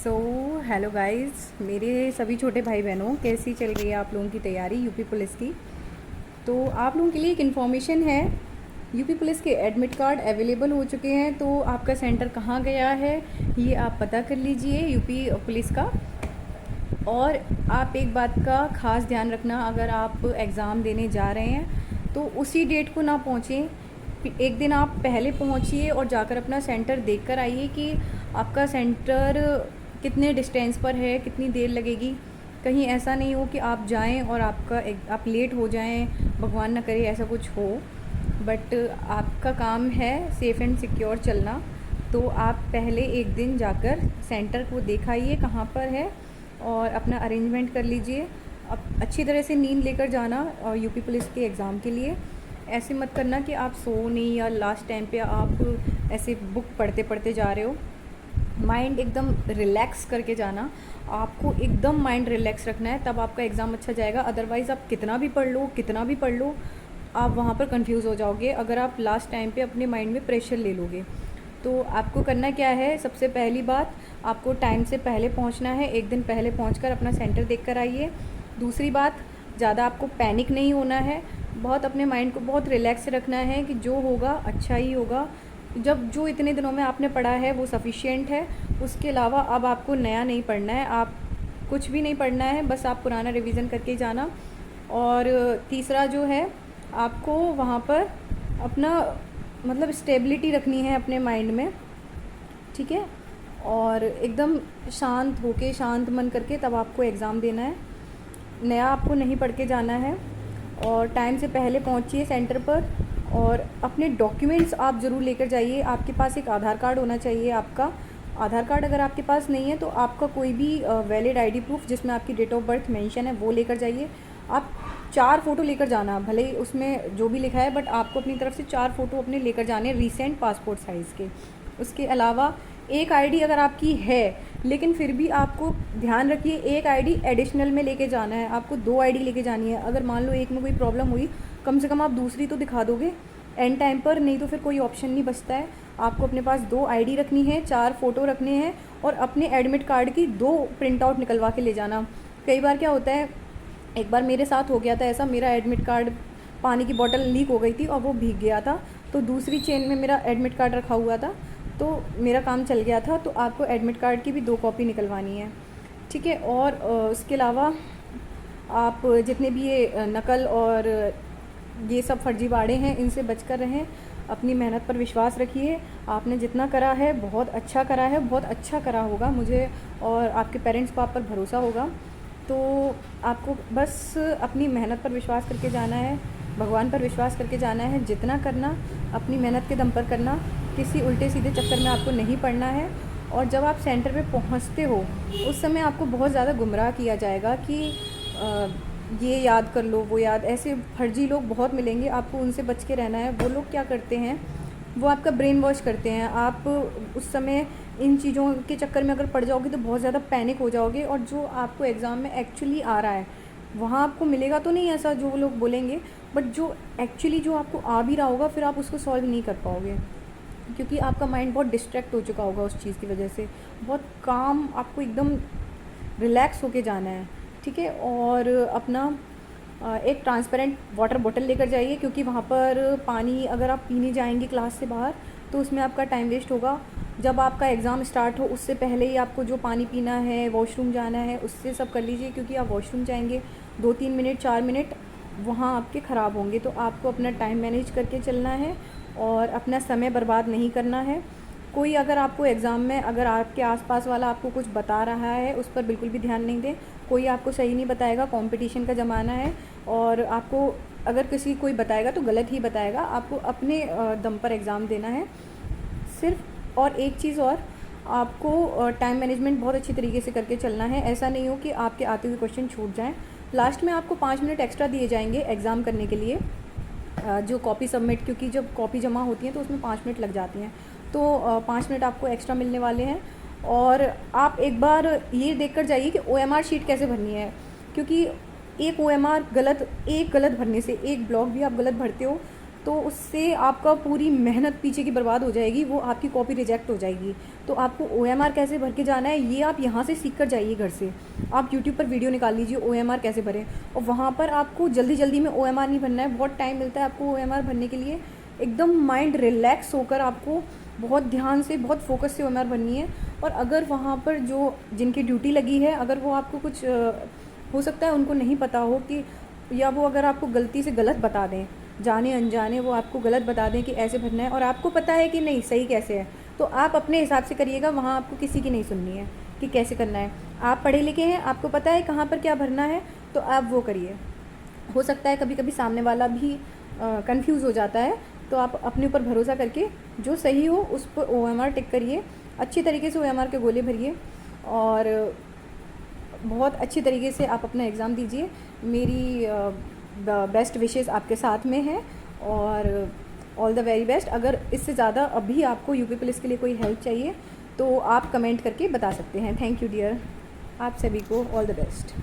So hello guys, मेरे सभी छोटे भाई बहनों, कैसी चल रही है आप लोगों की तैयारी यूपी पुलिस की। तो आप लोगों के लिए एक इन्फॉर्मेशन है। यूपी पुलिस के एडमिट कार्ड अवेलेबल हो चुके हैं। तो आपका सेंटर कहाँ गया है ये आप पता कर लीजिए यूपी पुलिस का। और आप एक बात का ख़ास ध्यान रखना, अगर आप एग्ज़ाम देने जा रहे हैं तो उसी डेट को ना पहुँचें। एक दिन आप पहले पहुँचिए और जाकर अपना सेंटर देख कर आइए कि आपका सेंटर कितने डिस्टेंस पर है, कितनी देर लगेगी। कहीं ऐसा नहीं हो कि आप जाएं और आप लेट हो जाएं, भगवान ना करे ऐसा कुछ हो। बट आपका काम है सेफ़ एंड सिक्योर चलना। तो आप पहले एक दिन जाकर सेंटर को दिखाइए कहाँ पर है और अपना अरेंजमेंट कर लीजिए। अब अच्छी तरह से नींद लेकर जाना और यूपी पुलिस के एग्ज़ाम के लिए। ऐसे मत करना कि आप सो नहीं या लास्ट टाइम पे आप ऐसे बुक पढ़ते पढ़ते जा रहे हो। माइंड एकदम रिलैक्स करके जाना। आपको एकदम माइंड रिलैक्स रखना है, तब आपका एग्ज़ाम अच्छा जाएगा। अदरवाइज़ आप कितना भी पढ़ लो, आप वहाँ पर कंफ्यूज हो जाओगे अगर आप लास्ट टाइम पे अपने माइंड में प्रेशर ले लोगे। तो आपको करना क्या है, सबसे पहली बात, आपको टाइम से पहले पहुँचना है। एक दिन पहले पहुँचकर अपना सेंटर देख कर आइए। दूसरी बात, ज़्यादा आपको पैनिक नहीं होना है। बहुत अपने माइंड को बहुत रिलैक्स रखना है कि जो होगा अच्छा ही होगा। जब जो इतने दिनों में आपने पढ़ा है वो सफिशिएंट है। उसके अलावा अब आपको नया नहीं पढ़ना है, आप कुछ भी नहीं पढ़ना है, बस आप पुराना रिवीजन करके जाना। और तीसरा जो है, आपको वहाँ पर अपना मतलब स्टेबिलिटी रखनी है अपने माइंड में, ठीक है। और एकदम शांत होके, शांत मन करके तब आपको एग्ज़ाम देना है। नया आपको नहीं पढ़ के जाना है। और टाइम से पहले पहुंचिए सेंटर पर। और अपने डॉक्यूमेंट्स आप ज़रूर लेकर जाइए। आपके पास एक आधार कार्ड होना चाहिए। आपका आधार कार्ड अगर आपके पास नहीं है तो आपका कोई भी वैलिड आईडी प्रूफ जिसमें आपकी डेट ऑफ बर्थ मेंशन है वो लेकर जाइए। आप 4 फ़ोटो लेकर जाना, भले ही उसमें जो भी लिखा है, बट आपको अपनी तरफ से 4 फ़ोटो अपने लेकर जाने, रीसेंट पासपोर्ट साइज़ के। उसके अलावा एक आईडी अगर आपकी है, लेकिन फिर भी आपको ध्यान रखिए एक आईडी एडिशनल में लेके जाना है। आपको 2 आईडी लेके जानी है। अगर मान लो एक में कोई प्रॉब्लम हुई, कम से कम आप दूसरी तो दिखा दोगे एंड टाइम पर, नहीं तो फिर कोई ऑप्शन नहीं बचता है। आपको अपने पास 2 आईडी रखनी है, 4 फ़ोटो रखने हैं और अपने एडमिट कार्ड की 2 प्रिंट आउट निकलवा के ले जाना। कई बार क्या होता है, एक बार मेरे साथ हो गया था ऐसा, मेरा एडमिट कार्ड, पानी की बोतल लीक हो गई थी और वो भीग गया था, तो दूसरी चेन में मेरा एडमिट कार्ड रखा हुआ था, तो मेरा काम चल गया था। तो आपको एडमिट कार्ड की भी 2 कॉपी निकलवानी है, ठीक है। और उसके अलावा आप जितने भी ये नकल और ये सब फर्जीवाड़े हैं इनसे बचकर रहें। अपनी मेहनत पर विश्वास रखिए। आपने जितना करा है बहुत अच्छा करा है, बहुत अच्छा करा होगा, मुझे और आपके पेरेंट्स को आप पर भरोसा होगा। तो आपको बस अपनी मेहनत पर विश्वास करके जाना है, भगवान पर विश्वास करके जाना है। जितना करना अपनी मेहनत के दम पर करना, किसी उल्टे सीधे चक्कर में आपको नहीं पड़ना है। और जब आप सेंटर पे पहुंचते हो उस समय आपको बहुत ज़्यादा गुमराह किया जाएगा कि ये याद कर लो, वो याद, ऐसे फर्जी लोग बहुत मिलेंगे, आपको उनसे बच के रहना है। वो लोग क्या करते हैं, वो आपका ब्रेन वॉश करते हैं। आप उस समय इन चीज़ों के चक्कर में अगर पड़ जाओगे तो बहुत ज़्यादा पैनिक हो जाओगे, और जो आपको एग्ज़ाम में एक्चुअली आ रहा है वहाँ आपको मिलेगा तो नहीं ऐसा जो वो लोग बोलेंगे, बट जो एक्चुअली जो आपको आ भी रहा होगा फिर आप उसको सॉल्व नहीं कर पाओगे, क्योंकि आपका माइंड बहुत डिस्ट्रैक्ट हो चुका होगा उस चीज़ की वजह से। बहुत काम, आपको एकदम रिलैक्स होके जाना है, ठीक है। और अपना एक ट्रांसपेरेंट वाटर बॉटल लेकर जाइए, क्योंकि वहाँ पर पानी अगर आप पीने जाएंगे क्लास से बाहर तो उसमें आपका टाइम वेस्ट होगा। जब आपका एग्ज़ाम स्टार्ट हो उससे पहले ही आपको जो पानी पीना है, वॉशरूम जाना है, उससे सब कर लीजिए, क्योंकि आप वॉशरूम जाएंगे 2-3 मिनट 4 मिनट वहाँ आपके ख़राब होंगे। तो आपको अपना टाइम मैनेज करके चलना है और अपना समय बर्बाद नहीं करना है। कोई अगर आपको एग्ज़ाम में, अगर आपके आसपास वाला आपको कुछ बता रहा है उस पर बिल्कुल भी ध्यान नहीं दें। कोई आपको सही नहीं बताएगा, कंपटीशन का ज़माना है, और आपको अगर कोई बताएगा तो गलत ही बताएगा। आपको अपने दम पर एग्ज़ाम देना है सिर्फ। और एक चीज़ और, आपको टाइम मैनेजमेंट बहुत अच्छी तरीके से करके चलना है। ऐसा नहीं हो कि आपके आते हुए क्वेश्चन छूट जाएँ। लास्ट में आपको 5 मिनट एक्स्ट्रा दिए जाएंगे एग्ज़ाम करने के लिए, जो कॉपी सबमिट, क्योंकि जब कॉपी जमा होती है तो उसमें 5 मिनट लग जाती हैं, तो 5 मिनट आपको एक्स्ट्रा मिलने वाले हैं। और आप एक बार ये देखकर जाइए कि ओएमआर शीट कैसे भरनी है, क्योंकि एक ओएमआर एक गलत भरने से, एक ब्लॉक भी आप गलत भरते हो तो उससे आपका पूरी मेहनत पीछे की बर्बाद हो जाएगी, वो आपकी कॉपी रिजेक्ट हो जाएगी। तो आपको OMR कैसे भर के जाना है ये आप यहाँ से सीख कर जाइए घर से। आप यूट्यूब पर वीडियो निकाल लीजिए OMR कैसे भरें, और वहाँ पर आपको जल्दी जल्दी में OMR नहीं भरना है, बहुत टाइम मिलता है आपको OMR भरने के लिए। एकदम माइंड रिलैक्स होकर आपको बहुत ध्यान से, बहुत फोकस से OMR भरनी है। और अगर वहाँ पर जो जिनकी ड्यूटी लगी है, अगर वो आपको कुछ हो सकता है उनको नहीं पता हो कि, या वो अगर आपको गलती से गलत बता दें, जाने अनजाने वो आपको गलत बता दें कि ऐसे भरना है, और आपको पता है कि नहीं सही कैसे है, तो आप अपने हिसाब से करिएगा। वहाँ आपको किसी की नहीं सुननी है कि कैसे करना है। आप पढ़े लिखे हैं, आपको पता है कहाँ पर क्या भरना है, तो आप वो करिए। हो सकता है कभी कभी सामने वाला भी कंफ्यूज हो जाता है, तो आप अपने ऊपर भरोसा करके जो सही हो उस पर OMR टिक करिए। अच्छी तरीके से OMR के गोले भरिए और बहुत अच्छी तरीके से आप अपना एग्ज़ाम दीजिए। मेरी बेस्ट विशेस आपके साथ में है, और ऑल द वेरी बेस्ट। अगर इससे ज़्यादा अभी आपको यूपी पुलिस के लिए कोई हेल्प चाहिए तो आप कमेंट करके बता सकते हैं। थैंक यू डियर, आप सभी को ऑल द बेस्ट।